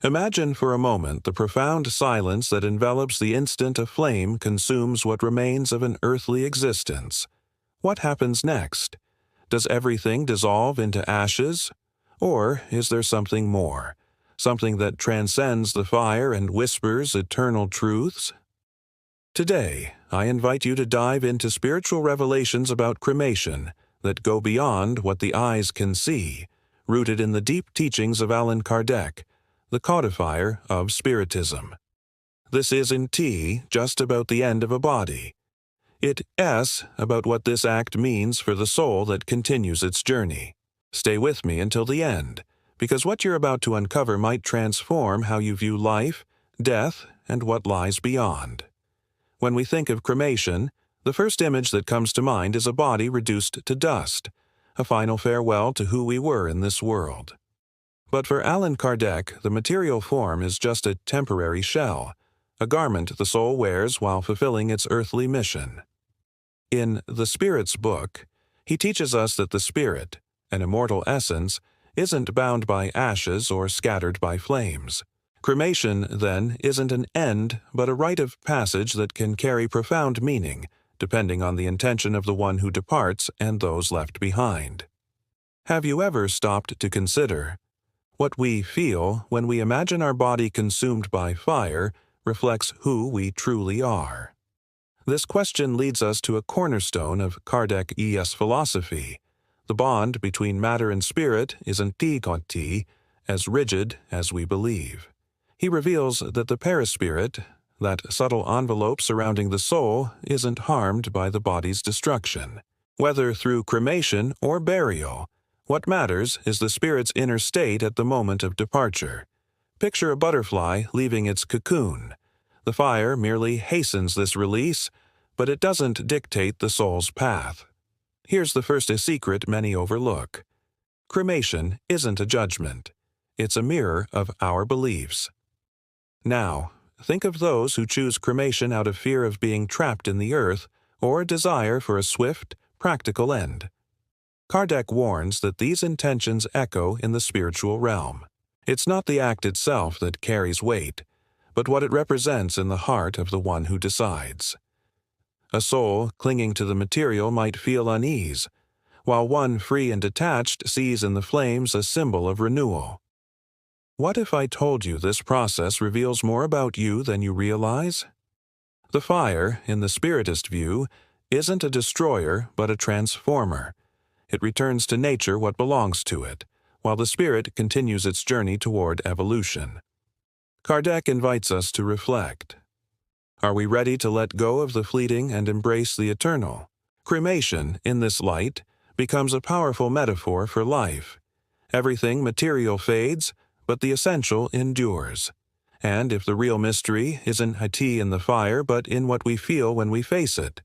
Imagine for a moment the profound silence that envelops the instant a flame consumes what remains of an earthly existence. What happens next? Does everything dissolve into ashes? Or is there something more? Something that transcends the fire and whispers eternal truths? Today, I invite you to dive into spiritual revelations about cremation that go beyond what the eyes can see, rooted in the deep teachings of ALLAN KARDEC, the codifier of Spiritism. This is in T just about the end of a body. It S about what this act means for the soul that continues its journey. Stay with me until the end, because what you're about to uncover might transform how you view life, death, and what lies beyond. When we think of cremation, the first image that comes to mind is a body reduced to dust, a final farewell to who we were in this world. But for ALLAN KARDEC, the material form is just a temporary shell, a garment the soul wears while fulfilling its earthly mission. In The Spirit's Book, he teaches us that the spirit, an immortal essence, isn't bound by ashes or scattered by flames. Cremation, then, isn't an end, but a rite of passage that can carry profound meaning, depending on the intention of the one who departs and those left behind. Have you ever stopped to consider what we feel when we imagine our body consumed by fire reflects who we truly are? This question leads us to a cornerstone of KARDEC ES philosophy. The bond between matter and spirit isn't T, as rigid as we believe. He reveals that the perispirit, that subtle envelope surrounding the soul, isn't harmed by the body's destruction. Whether through cremation or burial, what matters is the spirit's inner state at the moment of departure. Picture a butterfly leaving its cocoon. The fire merely hastens this release, but it doesn't dictate the soul's path. Here's the first secret many overlook. Cremation isn't a judgment. It's a mirror of our beliefs. Now, think of those who choose cremation out of fear of being trapped in the earth or a desire for a swift, practical end. KARDEC warns that these intentions echo in the spiritual realm. It's not the act itself that carries weight, but what it represents in the heart of the one who decides. A soul clinging to the material might feel unease, while one free and detached sees in the flames a symbol of renewal. What if I told you this process reveals more about you than you realize? The fire, in the Spiritist view, isn't a destroyer but a transformer. It returns to nature what belongs to it, while the spirit continues its journey toward evolution. KARDEC invites us to reflect. Are we ready to let go of the fleeting and embrace the eternal? Cremation, in this light, becomes a powerful metaphor for life. Everything material fades, but the essential endures. And if the real mystery isn't Hati in the fire, but in what we feel when we face it.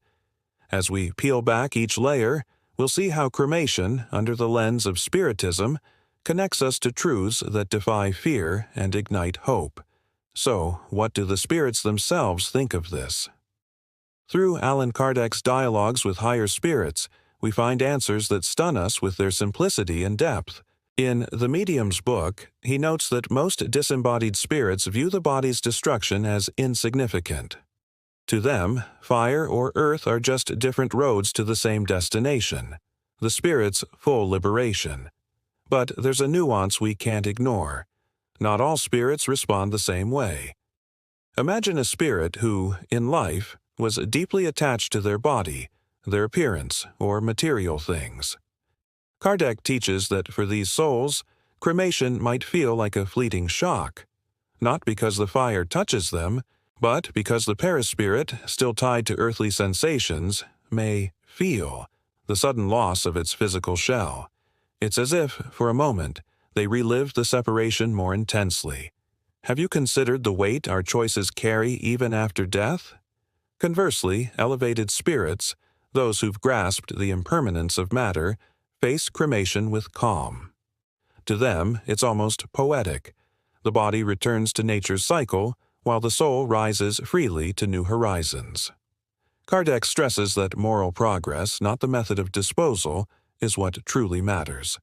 As we peel back each layer, we'll see how cremation, under the lens of Spiritism, connects us to truths that defy fear and ignite hope. So, what do the spirits themselves think of this? Through ALLAN KARDEC's dialogues with higher spirits, we find answers that stun us with their simplicity and depth. In The Medium's Book, he notes that most disembodied spirits view the body's destruction as insignificant. To them, fire or earth are just different roads to the same destination, the spirit's full liberation. But there's a nuance we can't ignore. Not all spirits respond the same way. Imagine a spirit who, in life, was deeply attached to their body, their appearance, or material things. KARDEC teaches that for these souls, cremation might feel like a fleeting shock, not because the fire touches them, but because the perispirit, still tied to earthly sensations, may feel the sudden loss of its physical shell. It's as if, for a moment, they relive the separation more intensely. Have you considered the weight our choices carry even after death? Conversely, elevated spirits, those who've grasped the impermanence of matter, face cremation with calm. To them, it's almost poetic. The body returns to nature's cycle, while the soul rises freely to new horizons. KARDEC stresses that moral progress, not the method of disposal, is what truly matters.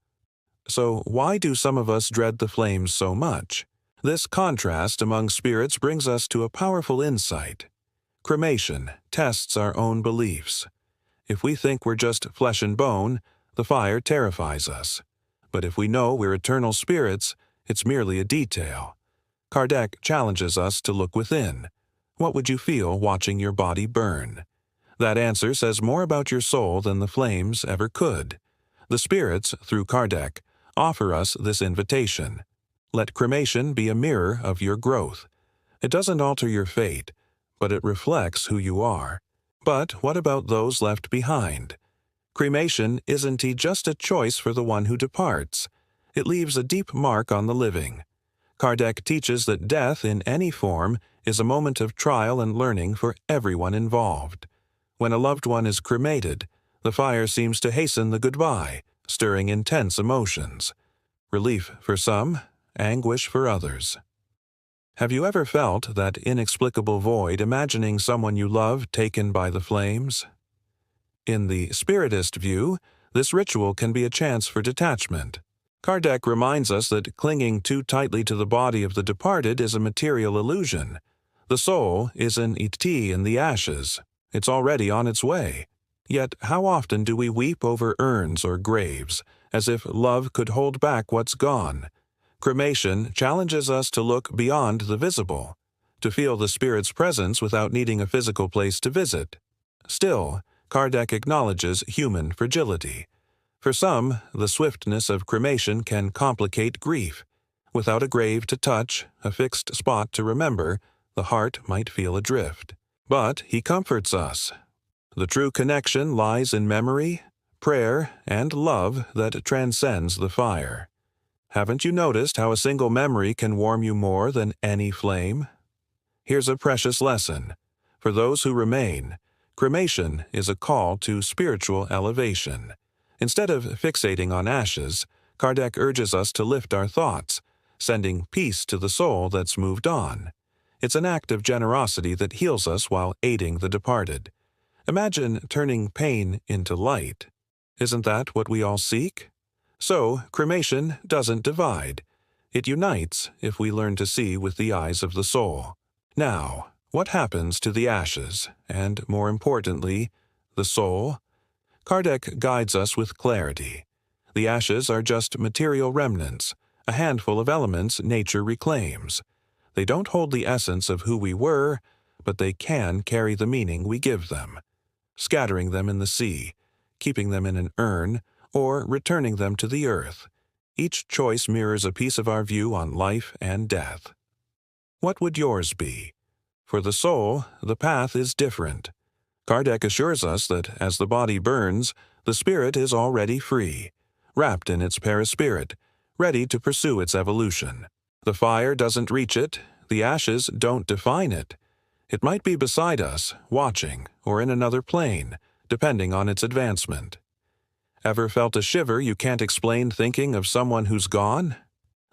So why do some of us dread the flames so much? This contrast among spirits brings us to a powerful insight. Cremation tests our own beliefs. If we think we're just flesh and bone, the fire terrifies us. But if we know we're eternal spirits, it's merely a detail. KARDEC challenges us to look within. What would you feel watching your body burn? That answer says more about your soul than the flames ever could. The spirits, through KARDEC, offer us this invitation. Let cremation be a mirror of your growth. It doesn't alter your fate, but it reflects who you are. But what about those left behind? Cremation isn't just a choice for the one who departs. It leaves a deep mark on the living. KARDEC teaches that death in any form is a moment of trial and learning for everyone involved. When a loved one is cremated, the fire seems to hasten the goodbye, stirring intense emotions. Relief for some, anguish for others. Have you ever felt that inexplicable void imagining someone you love taken by the flames? In the Spiritist view, this ritual can be a chance for detachment. KARDEC reminds us that clinging too tightly to the body of the departed is a material illusion. The soul is an ET in the ashes. It's already on its way. Yet how often do we weep over urns or graves, as if love could hold back what's gone? Cremation challenges us to look beyond the visible, to feel the spirit's presence without needing a physical place to visit. Still, KARDEC acknowledges human fragility. For some, the swiftness of cremation can complicate grief. Without a grave to touch, a fixed spot to remember, the heart might feel adrift. But he comforts us. The true connection lies in memory, prayer, and love that transcends the fire. Haven't you noticed how a single memory can warm you more than any flame? Here's a precious lesson. For those who remain, cremation is a call to spiritual elevation. Instead of fixating on ashes, KARDEC urges us to lift our thoughts, sending peace to the soul that's moved on. It's an act of generosity that heals us while aiding the departed. Imagine turning pain into light. Isn't that what we all seek? So, cremation doesn't divide. It unites if we learn to see with the eyes of the soul. Now, what happens to the ashes, and more importantly, the soul? KARDEC guides us with clarity. The ashes are just material remnants, a handful of elements nature reclaims. They don't hold the essence of who we were, but they can carry the meaning we give them. Scattering them in the sea, keeping them in an urn, or returning them to the earth. Each choice mirrors a piece of our view on life and death. What would yours be? For the soul, the path is different. KARDEC assures us that as the body burns, the spirit is already free, wrapped in its perispirit, ready to pursue its evolution. The fire doesn't reach it, the ashes don't define it. It might be beside us, watching, or in another plane, depending on its advancement. Ever felt a shiver you can't explain thinking of someone who's gone?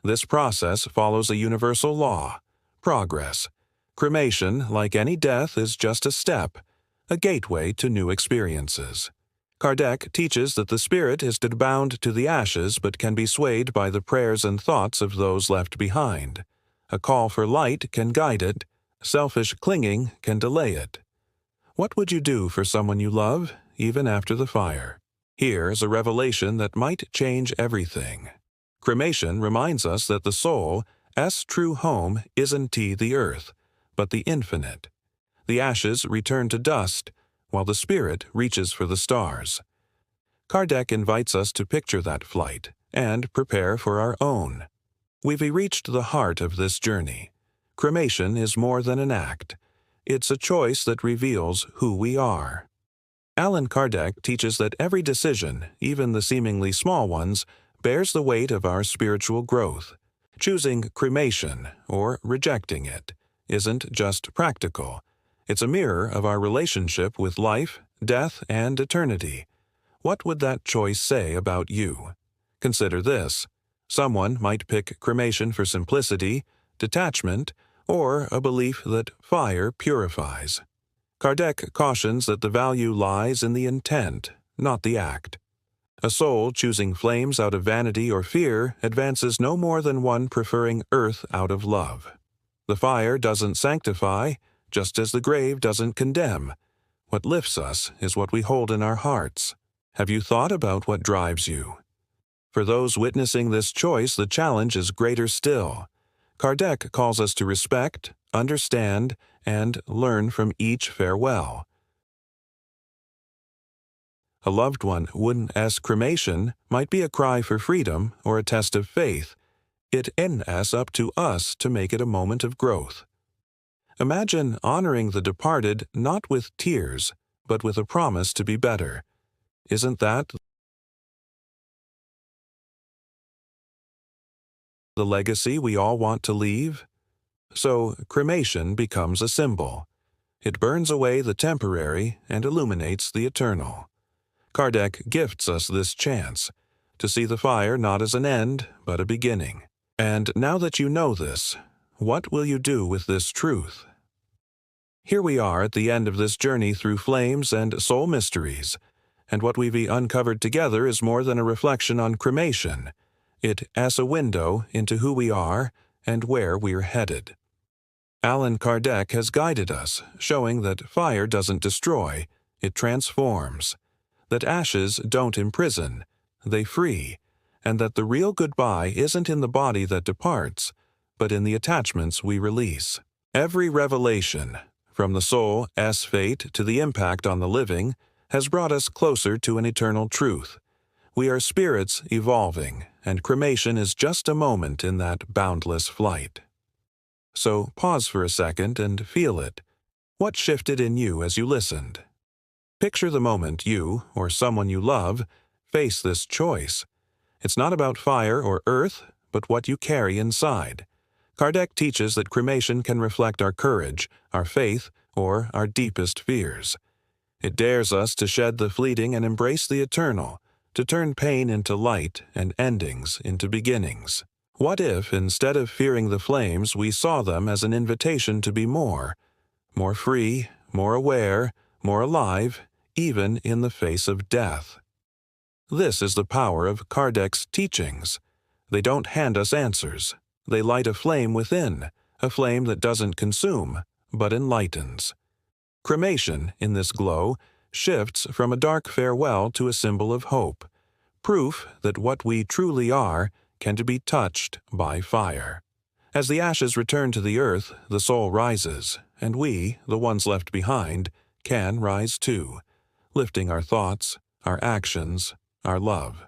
This process follows a universal law: progress. Cremation, like any death, is just a step, a gateway to new experiences. KARDEC teaches that the spirit is bound to the ashes but can be swayed by the prayers and thoughts of those left behind. A call for light can guide it, selfish clinging can delay it. What would you do for someone you love, even after the fire? Here's a revelation that might change everything. Cremation reminds us that the soul's true home isn't the earth, but the infinite. The ashes return to dust, while the spirit reaches for the stars. KARDEC invites us to picture that flight and prepare for our own. We've reached the heart of this journey. Cremation is more than an act. It's a choice that reveals who we are. ALLAN KARDEC teaches that every decision, even the seemingly small ones, bears the weight of our spiritual growth. Choosing cremation, or rejecting it, isn't just practical. It's a mirror of our relationship with life, death, and eternity. What would that choice say about you? Consider this. Someone might pick cremation for simplicity, detachment, or a belief that fire purifies. KARDEC cautions that the value lies in the intent, not the act. A soul choosing flames out of vanity or fear advances no more than one preferring earth out of love. The fire doesn't sanctify, just as the grave doesn't condemn. What lifts us is what we hold in our hearts. Have you thought about what drives you? For those witnessing this choice, the challenge is greater still. KARDEC calls us to respect, understand, and learn from each farewell. A loved one wouldn't cremation might be a cry for freedom or a test of faith. It is up to us to make it a moment of growth. Imagine honoring the departed not with tears, but with a promise to be better. Isn't that the legacy we all want to leave? So, cremation becomes a symbol. It burns away the temporary and illuminates the eternal. KARDEC gifts us this chance, to see the fire not as an end, but a beginning. And now that you know this, what will you do with this truth? Here we are at the end of this journey through flames and soul mysteries, and what we've uncovered together is more than a reflection on cremation. It is a window into who we are and where we're headed. Allan Kardec has guided us, showing that fire doesn't destroy, it transforms, that ashes don't imprison, they free, and that the real goodbye isn't in the body that departs, but in the attachments we release. Every revelation, from the soul's fate to the impact on the living, has brought us closer to an eternal truth. We are spirits evolving, and cremation is just a moment in that boundless flight. So pause for a second and feel it. What shifted in you as you listened? Picture the moment you, or someone you love, face this choice. It's not about fire or earth, but what you carry inside. KARDEC teaches that cremation can reflect our courage, our faith, or our deepest fears. It dares us to shed the fleeting and embrace the eternal, to turn pain into light and endings into beginnings. What if, instead of fearing the flames, we saw them as an invitation to be more free, more aware, more alive, even in the face of death? This is the power of KARDEC's teachings. They don't hand us answers. They light a flame within, a flame that doesn't consume, but enlightens. Cremation, in this glow, shifts from a dark farewell to a symbol of hope, proof that what we truly are can be touched by fire. As the ashes return to the earth, the soul rises, and we, the ones left behind, can rise too, lifting our thoughts, our actions, our love.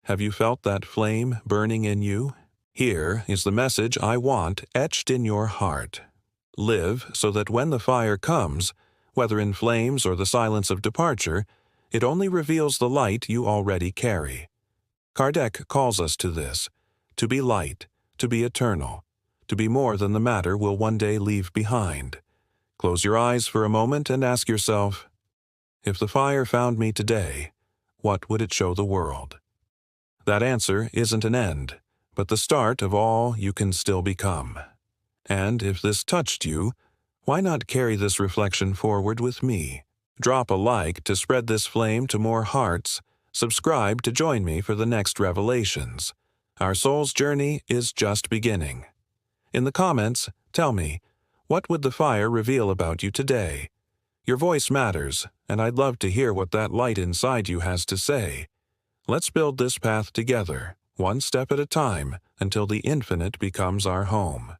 Have you felt that flame burning in you? Here is the message I want etched in your heart. Live so that when the fire comes, whether in flames or the silence of departure, it only reveals the light you already carry. KARDEC calls us to this, to be light, to be eternal, to be more than the matter we'll one day leave behind. Close your eyes for a moment and ask yourself, if the fire found me today, what would it show the world? That answer isn't an end, but the start of all you can still become. And if this touched you, why not carry this reflection forward with me? Drop a like to spread this flame to more hearts. Subscribe to join me for the next revelations. Our soul's journey is just beginning. In the comments, tell me, what would the fire reveal about you today? Your voice matters, and I'd love to hear what that light inside you has to say. Let's build this path together, one step at a time, until the infinite becomes our home.